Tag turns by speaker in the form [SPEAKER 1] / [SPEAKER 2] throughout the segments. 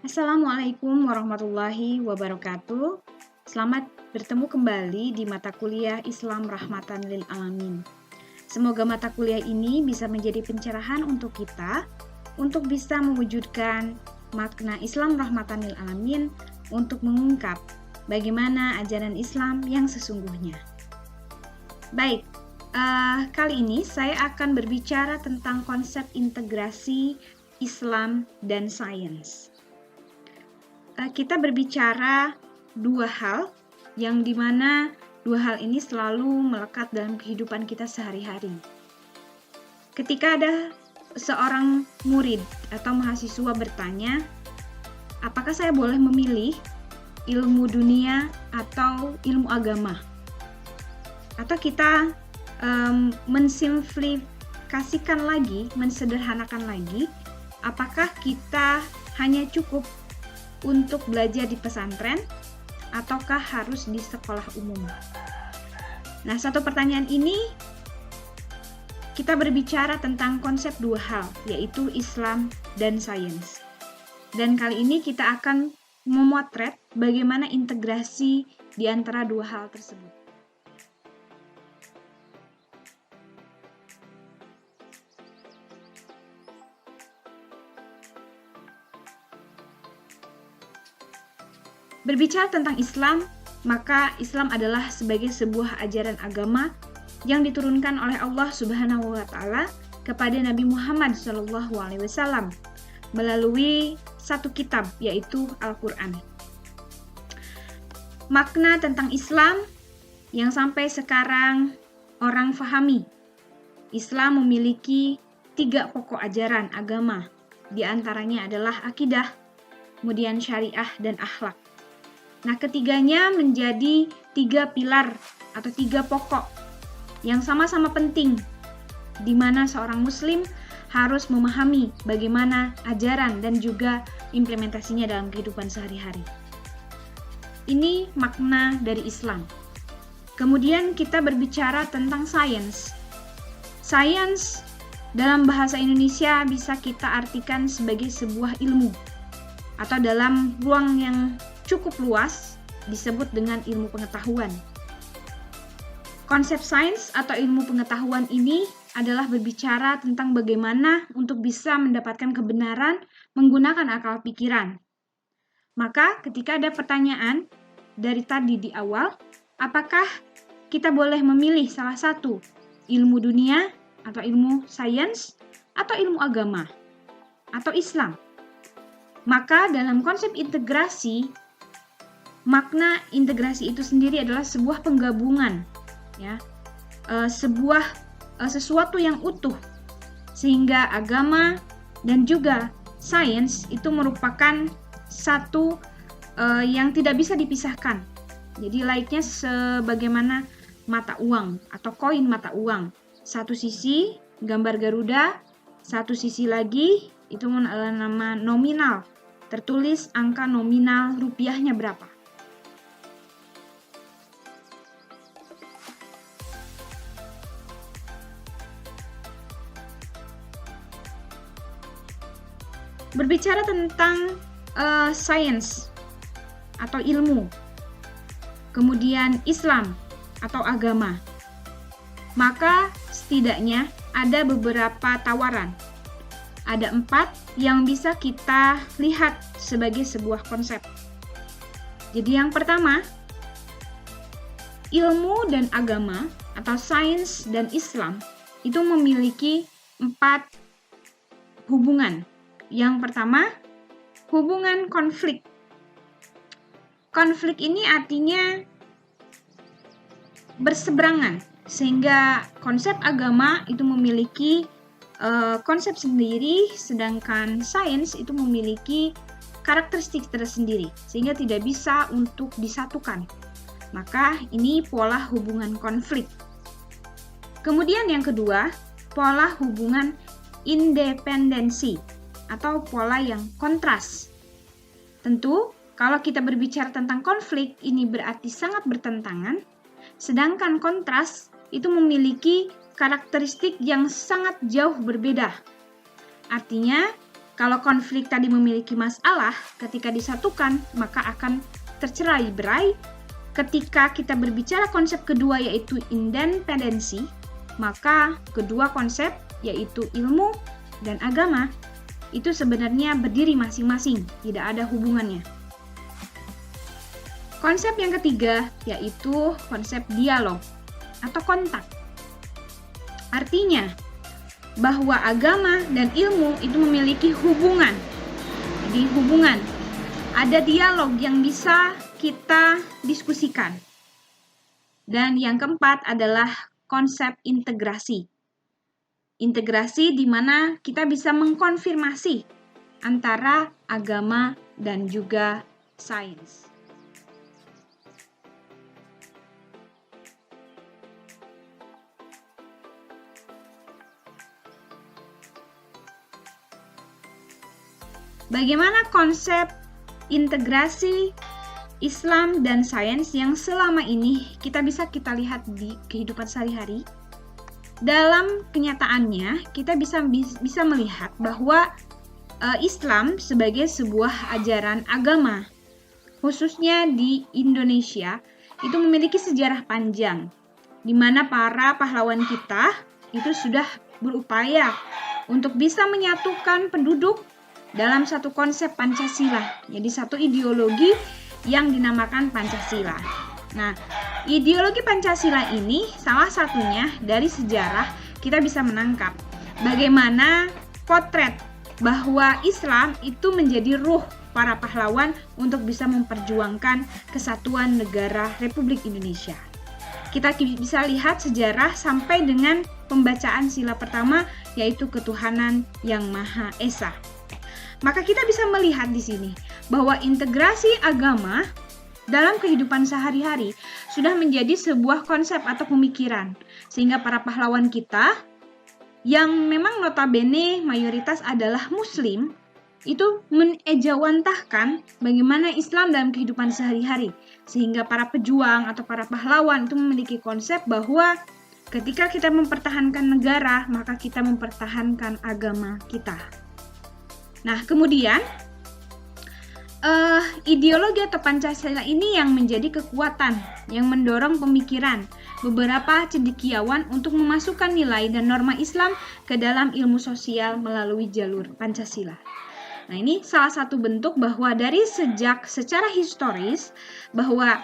[SPEAKER 1] Assalamualaikum warahmatullahi wabarakatuh. Selamat bertemu kembali di mata kuliah Islam Rahmatan lil Alamin. Semoga mata kuliah ini bisa menjadi pencerahan untuk kita untuk bisa mewujudkan makna Islam Rahmatan lil Alamin untuk mengungkap bagaimana ajaran Islam yang sesungguhnya. Baik, kali ini saya akan berbicara tentang konsep integrasi Islam dan sains. Kita berbicara dua hal yang dimana dua hal ini selalu melekat dalam kehidupan kita sehari-hari. Ketika ada seorang murid atau mahasiswa bertanya, apakah saya boleh memilih ilmu dunia atau ilmu agama? Atau kita mensimplifikasikan lagi, mensederhanakan lagi, apakah kita hanya cukup untuk belajar di pesantren ataukah harus di sekolah umum? Nah, satu pertanyaan ini kita berbicara tentang konsep dua hal, yaitu Islam dan sains. Dan kali ini kita akan memotret bagaimana integrasi di antara dua hal tersebut. Berbicara tentang Islam, maka Islam adalah sebagai sebuah ajaran agama yang diturunkan oleh Allah Subhanahu wa taala kepada Nabi Muhammad SAW melalui satu kitab, yaitu Al-Qur'an. Makna tentang Islam yang sampai sekarang orang fahami. Islam memiliki 3 pokok ajaran agama. Di antaranya adalah akidah, kemudian syariah dan akhlak. Nah, ketiganya menjadi 3 pilar atau 3 pokok yang sama-sama penting, di mana seorang muslim harus memahami bagaimana ajaran dan juga implementasinya dalam kehidupan sehari-hari. Ini makna dari Islam. Kemudian kita berbicara tentang sains. Sains dalam bahasa Indonesia bisa kita artikan sebagai sebuah ilmu atau dalam ruang yang cukup luas disebut dengan ilmu pengetahuan. Konsep sains atau ilmu pengetahuan ini adalah berbicara tentang bagaimana untuk bisa mendapatkan kebenaran menggunakan akal pikiran. Maka ketika ada pertanyaan dari tadi di awal, apakah kita boleh memilih salah satu, ilmu dunia atau ilmu sains atau ilmu agama atau Islam? Maka dalam konsep integrasi, makna integrasi itu sendiri adalah sebuah penggabungan, ya, sesuatu yang utuh, sehingga agama dan juga sains itu merupakan satu yang tidak bisa dipisahkan. Jadi layaknya sebagaimana mata uang atau koin mata uang. Satu sisi gambar Garuda, satu sisi lagi itu adalah nama nominal, tertulis angka nominal rupiahnya berapa. Berbicara tentang sains atau ilmu, kemudian Islam atau agama, maka setidaknya ada beberapa tawaran. Ada 4 yang bisa kita lihat sebagai sebuah konsep. Jadi yang pertama, ilmu dan agama atau sains dan Islam itu memiliki 4 hubungan. Yang pertama, hubungan konflik. Konflik ini artinya berseberangan, sehingga konsep agama itu memiliki konsep sendiri, sedangkan sains itu memiliki karakteristik tersendiri, sehingga tidak bisa untuk disatukan. Maka ini pola hubungan konflik. Kemudian yang kedua, pola hubungan independensi atau pola yang kontras. Tentu, kalau kita berbicara tentang konflik, ini berarti sangat bertentangan, sedangkan kontras itu memiliki karakteristik yang sangat jauh berbeda. Artinya, Kalau konflik tadi memiliki masalah, ketika disatukan maka akan tercerai-berai. Ketika kita berbicara konsep kedua yaitu independensi, maka kedua konsep yaitu ilmu dan agama itu sebenarnya berdiri masing-masing, tidak ada hubungannya. Konsep yang ketiga yaitu konsep dialog atau kontak. Artinya bahwa agama dan ilmu itu memiliki hubungan. Jadi hubungan, ada dialog yang bisa kita diskusikan. Dan yang keempat adalah konsep integrasi. Integrasi di mana kita bisa mengkonfirmasi antara agama dan juga sains. Bagaimana konsep integrasi Islam dan sains yang selama ini kita lihat di kehidupan sehari-hari? Dalam kenyataannya, kita bisa melihat bahwa Islam sebagai sebuah ajaran agama, khususnya di Indonesia, itu memiliki sejarah panjang, di mana para pahlawan kita itu sudah berupaya untuk bisa menyatukan penduduk dalam satu konsep Pancasila, jadi satu ideologi yang dinamakan Pancasila. Nah, ideologi Pancasila ini salah satunya dari sejarah kita bisa menangkap bagaimana potret bahwa Islam itu menjadi ruh para pahlawan untuk bisa memperjuangkan kesatuan negara Republik Indonesia. Kita bisa lihat sejarah sampai dengan pembacaan sila pertama yaitu ketuhanan yang Maha Esa. Maka kita bisa melihat di sini bahwa integrasi agama dalam kehidupan sehari-hari sudah menjadi sebuah konsep atau pemikiran, sehingga para pahlawan kita yang memang notabene mayoritas adalah Muslim itu menejawantahkan bagaimana Islam dalam kehidupan sehari-hari, sehingga para pejuang atau para pahlawan itu memiliki konsep bahwa ketika kita mempertahankan negara, maka kita mempertahankan agama kita. Nah, kemudian ideologi atau Pancasila ini yang menjadi kekuatan yang mendorong pemikiran beberapa cendekiawan untuk memasukkan nilai dan norma Islam ke dalam ilmu sosial melalui jalur Pancasila. Nah, ini salah satu bentuk bahwa dari sejak secara historis bahwa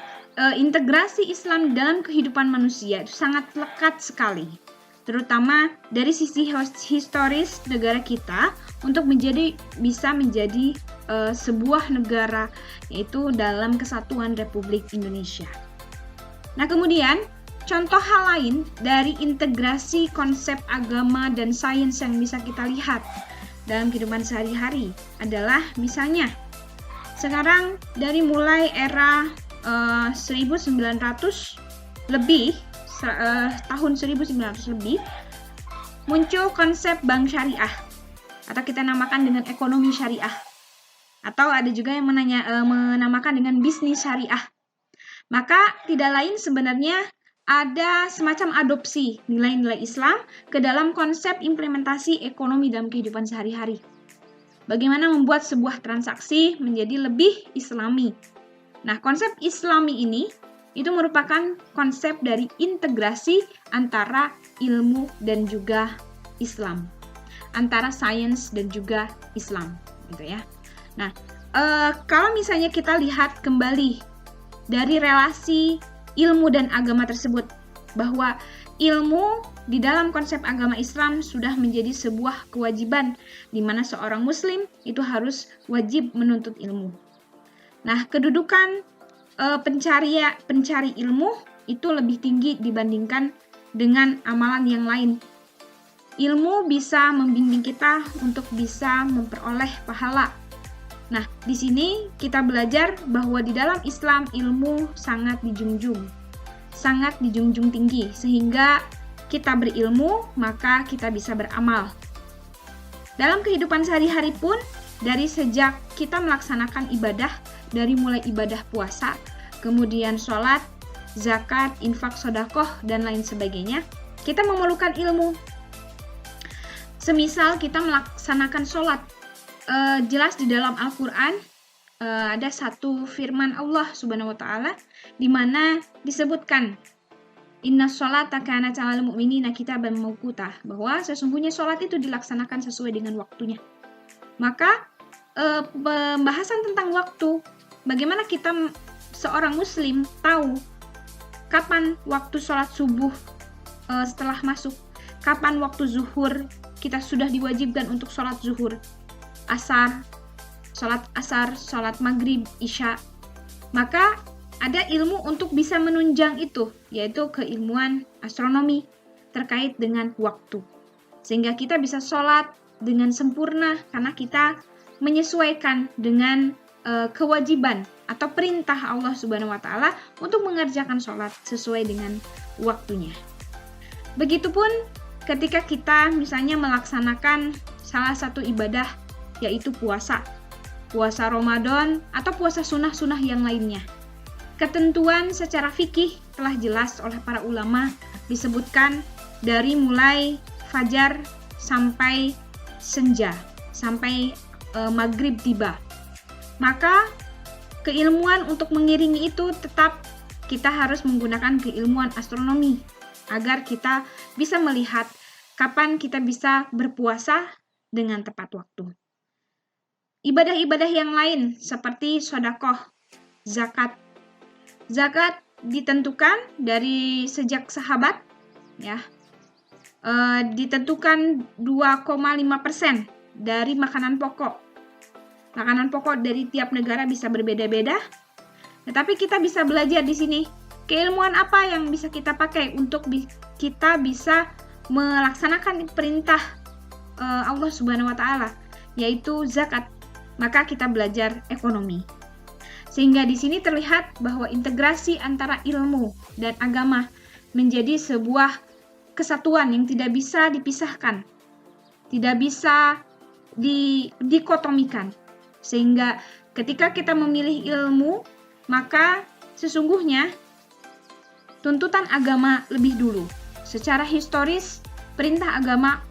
[SPEAKER 1] integrasi Islam dalam kehidupan manusia itu sangat lekat sekali, terutama dari sisi historis negara kita untuk bisa menjadi sebuah negara yaitu dalam kesatuan Republik Indonesia. Nah, kemudian contoh hal lain dari integrasi konsep agama dan sains yang bisa kita lihat dalam kehidupan sehari-hari adalah misalnya sekarang dari mulai era 1900 lebih tahun 1900 lebih muncul konsep bank syariah atau kita namakan dengan ekonomi syariah, atau ada juga yang menamakan dengan bisnis syariah. Maka tidak lain sebenarnya ada semacam adopsi nilai-nilai Islam ke dalam konsep implementasi ekonomi dalam kehidupan sehari-hari. Bagaimana membuat sebuah transaksi menjadi lebih Islami. Nah, konsep Islami ini itu merupakan konsep dari integrasi antara ilmu dan juga Islam, antara sains dan juga Islam, gitu ya. Nah, kalau misalnya kita lihat kembali dari relasi ilmu dan agama tersebut, bahwa ilmu di dalam konsep agama Islam sudah menjadi sebuah kewajiban di mana seorang muslim itu harus wajib menuntut ilmu. Nah, kedudukan pencari ilmu itu lebih tinggi dibandingkan dengan amalan yang lain. Ilmu bisa membimbing kita untuk bisa memperoleh pahala. Nah, di sini kita belajar bahwa di dalam Islam ilmu sangat dijunjung tinggi, sehingga kita berilmu maka kita bisa beramal. Dalam kehidupan sehari-hari pun, dari sejak kita melaksanakan ibadah, dari mulai ibadah puasa, kemudian sholat, zakat, infak, sedekah, dan lain sebagainya, kita memerlukan ilmu. Semisal kita melaksanakan sholat, jelas di dalam Al-Qur'an ada satu firman Allah Subhanahu wa taala di mana disebutkan Inna sholata kanat 'alal mu'minina kitaban mawquta, bahwa sesungguhnya sholat itu dilaksanakan sesuai dengan waktunya. Maka pembahasan tentang waktu, bagaimana kita seorang muslim tahu kapan waktu sholat subuh setelah masuk, kapan waktu zuhur kita sudah diwajibkan untuk sholat zuhur, sholat asar, sholat maghrib, isya. Maka ada ilmu untuk bisa menunjang itu, yaitu keilmuan astronomi terkait dengan waktu. Sehingga kita bisa sholat dengan sempurna karena kita menyesuaikan dengan kewajiban atau perintah Allah Subhanahu wa taala untuk mengerjakan sholat sesuai dengan waktunya. Begitupun ketika kita misalnya melaksanakan salah satu ibadah, yaitu puasa Ramadan atau puasa sunnah-sunnah yang lainnya. Ketentuan secara fikih telah jelas oleh para ulama, disebutkan dari mulai fajar sampai senja, sampai maghrib tiba. Maka keilmuan untuk mengiringi itu tetap kita harus menggunakan keilmuan astronomi agar kita bisa melihat kapan kita bisa berpuasa dengan tepat waktu. Ibadah-ibadah yang lain seperti sedekah, zakat. Zakat ditentukan dari sejak sahabat, ya, ditentukan 2,5% dari makanan pokok. Makanan pokok dari tiap negara bisa berbeda-beda, tetapi kita bisa belajar di sini keilmuan apa yang bisa kita pakai untuk kita bisa melaksanakan perintah Allah Subhanahu wa taala, yaitu zakat. Maka kita belajar ekonomi. Sehingga di sini terlihat bahwa integrasi antara ilmu dan agama menjadi sebuah kesatuan yang tidak bisa dipisahkan, tidak bisa dikotomikan. Sehingga ketika kita memilih ilmu, maka sesungguhnya tuntutan agama lebih dulu. Secara historis, perintah agama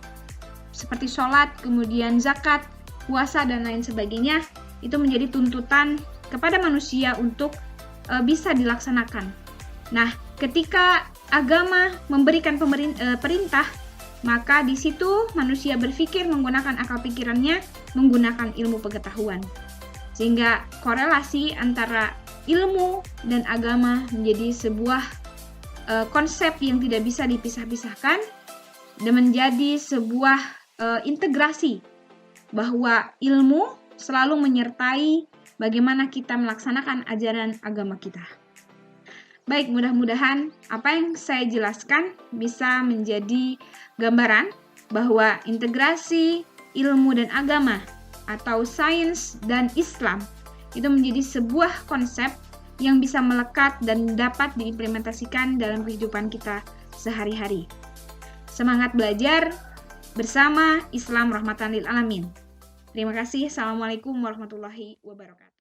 [SPEAKER 1] seperti sholat, kemudian zakat, puasa, dan lain sebagainya, itu menjadi tuntutan kepada manusia untuk bisa dilaksanakan. Nah, ketika agama memberikan perintah, maka di situ manusia berpikir menggunakan akal pikirannya, menggunakan ilmu pengetahuan. Sehingga korelasi antara ilmu dan agama menjadi sebuah konsep yang tidak bisa dipisah-pisahkan dan menjadi sebuah integrasi bahwa ilmu selalu menyertai bagaimana kita melaksanakan ajaran agama kita. Baik, mudah-mudahan apa yang saya jelaskan bisa menjadi gambaran bahwa integrasi ilmu dan agama atau sains dan Islam itu menjadi sebuah konsep yang bisa melekat dan dapat diimplementasikan dalam kehidupan kita sehari-hari. Semangat belajar bersama Islam Rahmatan lil Alamin. Terima kasih. Assalamualaikum warahmatullahi wabarakatuh.